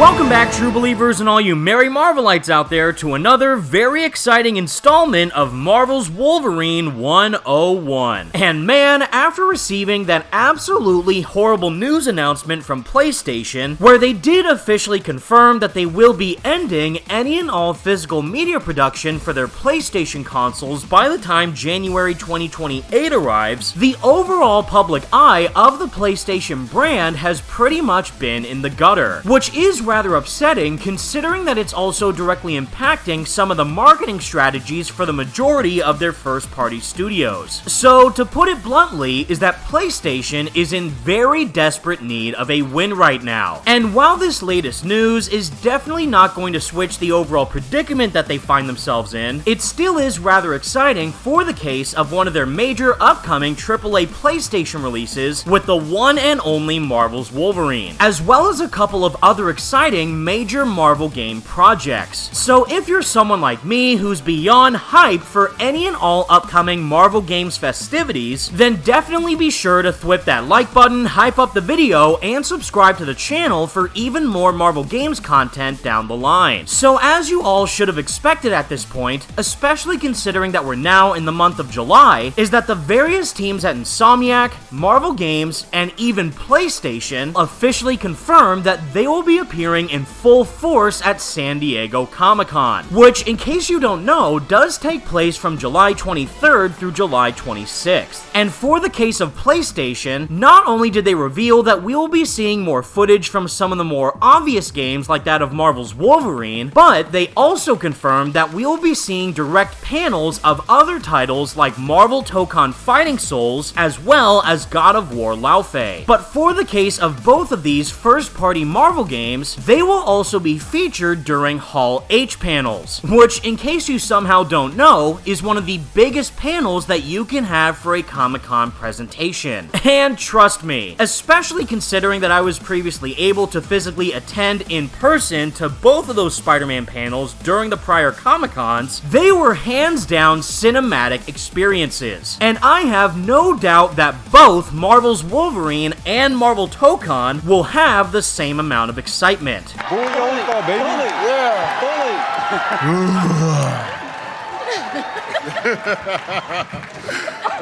Welcome back, true believers and all you merry Marvelites out there, to another very exciting installment of Marvel's Wolverine 101. And man, after receiving that absolutely horrible news announcement from PlayStation, where they did officially confirm that they will be ending any and all physical media production for their PlayStation consoles by the time January 2028 arrives, the overall public eye of the PlayStation brand has pretty much been in the gutter, which is rather upsetting considering that it's also directly impacting some of the marketing strategies for the majority of their first-party studios. So, to put it bluntly, is that PlayStation is in very desperate need of a win right now. And while this latest news is definitely not going to switch the overall predicament that they find themselves in, it still is rather exciting for the case of one of their major upcoming AAA PlayStation releases with the one and only Marvel's Wolverine, as well as a couple of other exciting major Marvel game projects. So if you're someone like me who's beyond hype for any and all upcoming Marvel games festivities, then definitely be sure to thwip that like button, hype up the video, and subscribe to the channel for even more Marvel games content down the line. So as you all should have expected at this point, especially considering that we're now in the month of July, is that the various teams at Insomniac, Marvel Games, and even PlayStation officially confirmed that they will be appearing in full force at San Diego Comic-Con, which, in case you don't know, does take place from July 23rd through July 26th. And for the case of PlayStation, not only did they reveal that we will be seeing more footage from some of the more obvious games like that of Marvel's Wolverine, but they also confirmed that we will be seeing direct panels of other titles like Marvel Tokon Fighting Souls, as well as God of War Laufey. But for the case of both of these first-party Marvel games, they will also be featured during Hall H panels, which, in case you somehow don't know, is one of the biggest panels that you can have for a Comic-Con presentation. And trust me, especially considering that I was previously able to physically attend in person to both of those Spider-Man panels during the prior Comic-Cons, they were hands down cinematic experiences. And I have no doubt that both Marvel's Wolverine and Marvel Tokon will have the same amount of excitement. Bully, baby. Bully.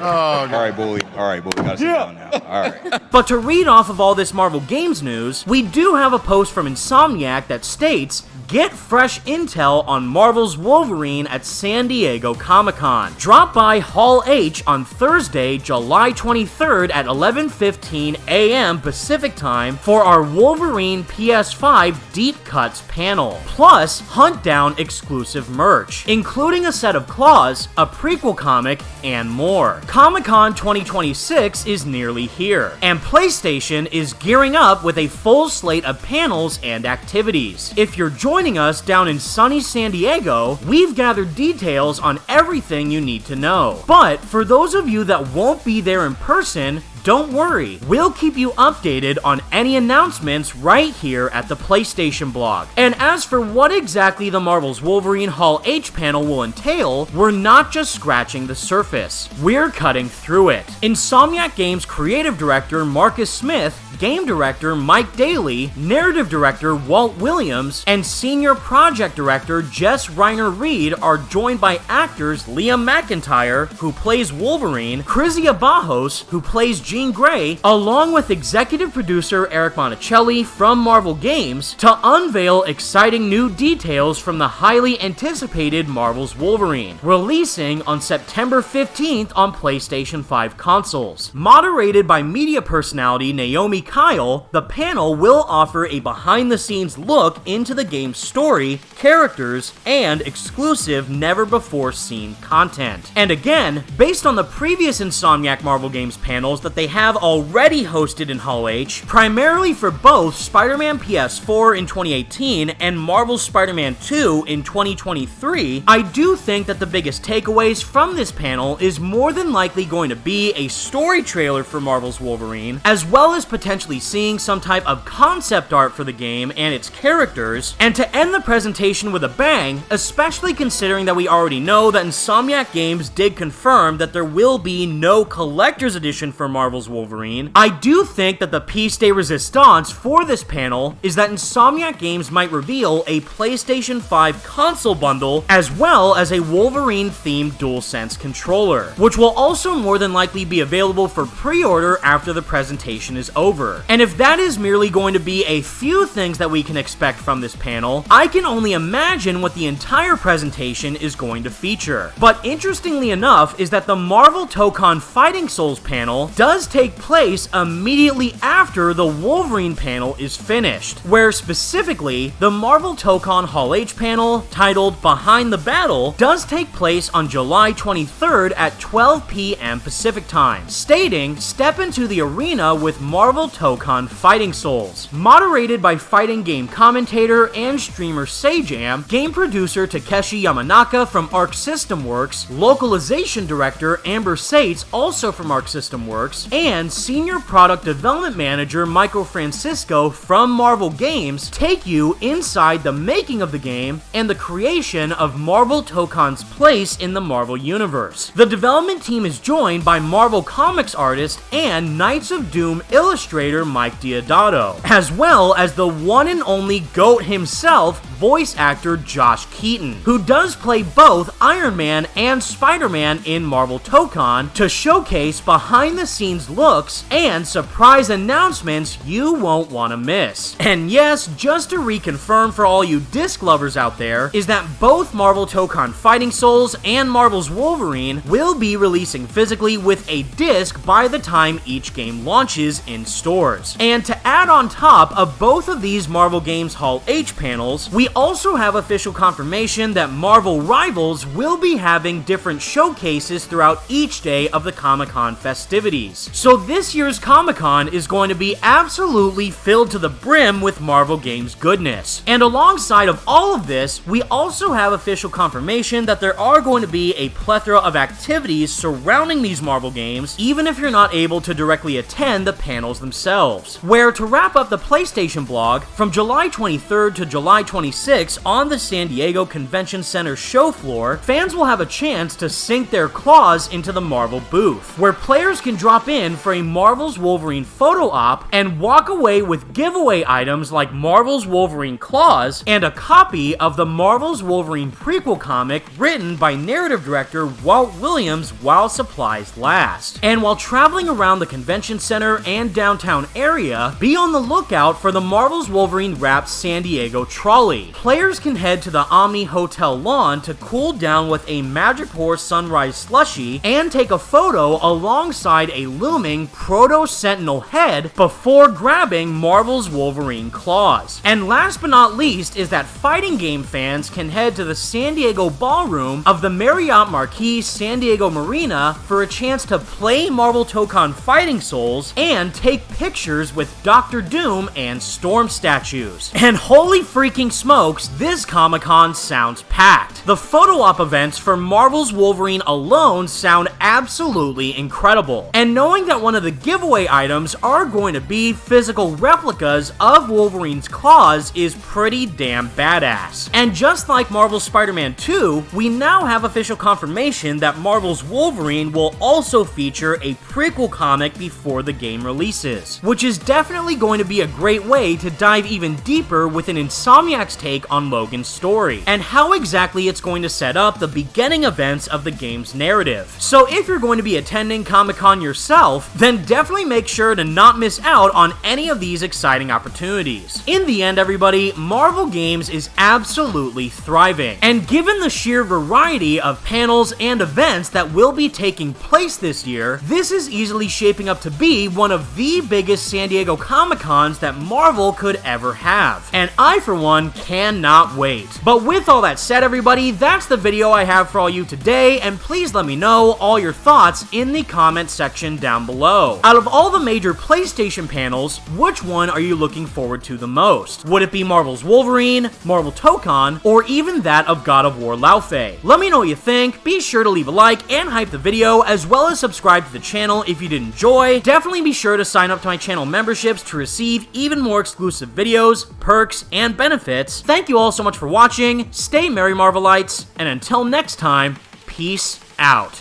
Yeah, bully. All right, bully, gotta sit down now. All right. But to read off of all this Marvel Games news, we do have a post from Insomniac that states, "Get fresh intel on Marvel's Wolverine at San Diego Comic-Con. Drop by Hall H on Thursday, July 23rd at 11:15 a.m. Pacific Time for our Wolverine PS5 Deep Cuts panel. Plus, hunt down exclusive merch, including a set of claws, a prequel comic, and more." Comic-Con 2026 is nearly here, and PlayStation is gearing up with a full slate of panels and activities. If you're joining us down in sunny San Diego, we've gathered details on everything you need to know. But for those of you that won't be there in person, don't worry, we'll keep you updated on any announcements right here at the PlayStation blog. And as for what exactly the Marvel's Wolverine Hall H panel will entail, we're not just scratching the surface, we're cutting through it. Insomniac Games creative director Marcus Smith, game director Mike Daly, narrative director Walt Williams, and senior project director Jess Reiner Reed are joined by actors Liam McIntyre, who plays Wolverine, Krizia Bajos, who plays Jean Grey, along with executive producer Eric Monticelli from Marvel Games, to unveil exciting new details from the highly anticipated Marvel's Wolverine, releasing on September 15th on PlayStation 5 consoles. Moderated by media personality Naomi Kyle, the panel will offer a behind-the-scenes look into the game's story, characters, and exclusive never-before-seen content. And again, based on the previous Insomniac Marvel Games panels that they have already hosted in Hall H, primarily for both Spider-Man PS4 in 2018 and Marvel's Spider-Man 2 in 2023, I do think that the biggest takeaways from this panel is more than likely going to be a story trailer for Marvel's Wolverine, as well as potentially seeing some type of concept art for the game and its characters, and to end the presentation with a bang, especially considering that we already know that Insomniac Games did confirm that there will be no collector's edition for Marvel Marvel's Wolverine, I do think that the piece de resistance for this panel is that Insomniac Games might reveal a PlayStation 5 console bundle as well as a Wolverine-themed DualSense controller, which will also more than likely be available for pre-order after the presentation is over. And if that is merely going to be a few things that we can expect from this panel, I can only imagine what the entire presentation is going to feature. But interestingly enough is that the Marvel Tokon Fighting Souls panel does take place immediately after the Wolverine panel is finished, where specifically the Marvel Tokon Hall H panel, titled Behind the Battle, does take place on July 23rd at 12 p.m. Pacific Time, stating, "Step into the arena with Marvel Tokon Fighting Souls." Moderated by fighting game commentator and streamer Sajam, game producer Takeshi Yamanaka from Arc System Works, localization director Amber Sates, also from Arc System Works, and senior product development manager Michael Francisco from Marvel Games take you inside the making of the game and the creation of Marvel Tokon's place in the Marvel Universe. The development team is joined by Marvel Comics artist and Knights of Doom illustrator Mike Deodato, as well as the one and only GOAT himself, voice actor Josh Keaton, who does play both Iron Man and Spider-Man in Marvel Tokon, to showcase behind-the-scenes looks and surprise announcements you won't want to miss. And yes, just to reconfirm for all you disc lovers out there, is that both Marvel Tokon Fighting Souls and Marvel's Wolverine will be releasing physically with a disc by the time each game launches in stores. And to add on top of both of these Marvel Games Hall H panels, we also have official confirmation that Marvel Rivals will be having different showcases throughout each day of the Comic-Con festivities. So this year's Comic-Con is going to be absolutely filled to the brim with Marvel Games goodness. And alongside of all of this, we also have official confirmation that there are going to be a plethora of activities surrounding these Marvel games, even if you're not able to directly attend the panels themselves. Where, to wrap up the PlayStation blog, from July 23rd to July 26th on the San Diego Convention Center show floor, fans will have a chance to sink their claws into the Marvel booth, where players can drop in for a Marvel's Wolverine photo op and walk away with giveaway items like Marvel's Wolverine claws and a copy of the Marvel's Wolverine prequel comic written by narrative director Walt Williams while supplies last. And while traveling around the convention center and downtown area, be on the lookout for the Marvel's Wolverine wrapped San Diego trolley. Players can head to the Omni Hotel lawn to cool down with a Madripoor Sunrise slushie and take a photo alongside a looming Proto-Sentinel head before grabbing Marvel's Wolverine claws. And last but not least is that fighting game fans can head to the San Diego ballroom of the Marriott Marquis San Diego Marina for a chance to play Marvel Tokon Fighting Souls and take pictures with Doctor Doom and Storm statues. And holy freaking smokes, this Comic-Con sounds packed. The photo op events for Marvel's Wolverine alone sound absolutely incredible. And knowing that one of the giveaway items are going to be physical replicas of Wolverine's claws is pretty damn badass. And just like Marvel's Spider-Man 2, we now have official confirmation that Marvel's Wolverine will also feature a prequel comic before the game releases, which is definitely going to be a great way to dive even deeper within Insomniac's take on Logan's story, and how exactly it's going to set up the beginning events of the game's narrative. So if you're going to be attending Comic-Con yourself, then definitely make sure to not miss out on any of these exciting opportunities. In the end, everybody, Marvel Games is absolutely thriving, and given the sheer variety of panels and events that will be taking place this year, this is easily shaping up to be one of the biggest San Diego Comic-Cons that Marvel could ever have. And I, for one, cannot wait. But with all that said, everybody, that's the video I have for all you today, and please let me know all your thoughts in the comment section down below. Out of all the major PlayStation panels, which one are you looking forward to the most? Would it be Marvel's Wolverine, Marvel Tokon, or even that of God of War Laufey? Let me know what you think. Be sure to leave a like and hype the video, as well as subscribe to the channel if you did enjoy. Definitely be sure to sign up to my channel memberships to receive even more exclusive videos, perks, and benefits. Thank you all so much for watching, stay merry Marvelites, and until next time, peace out.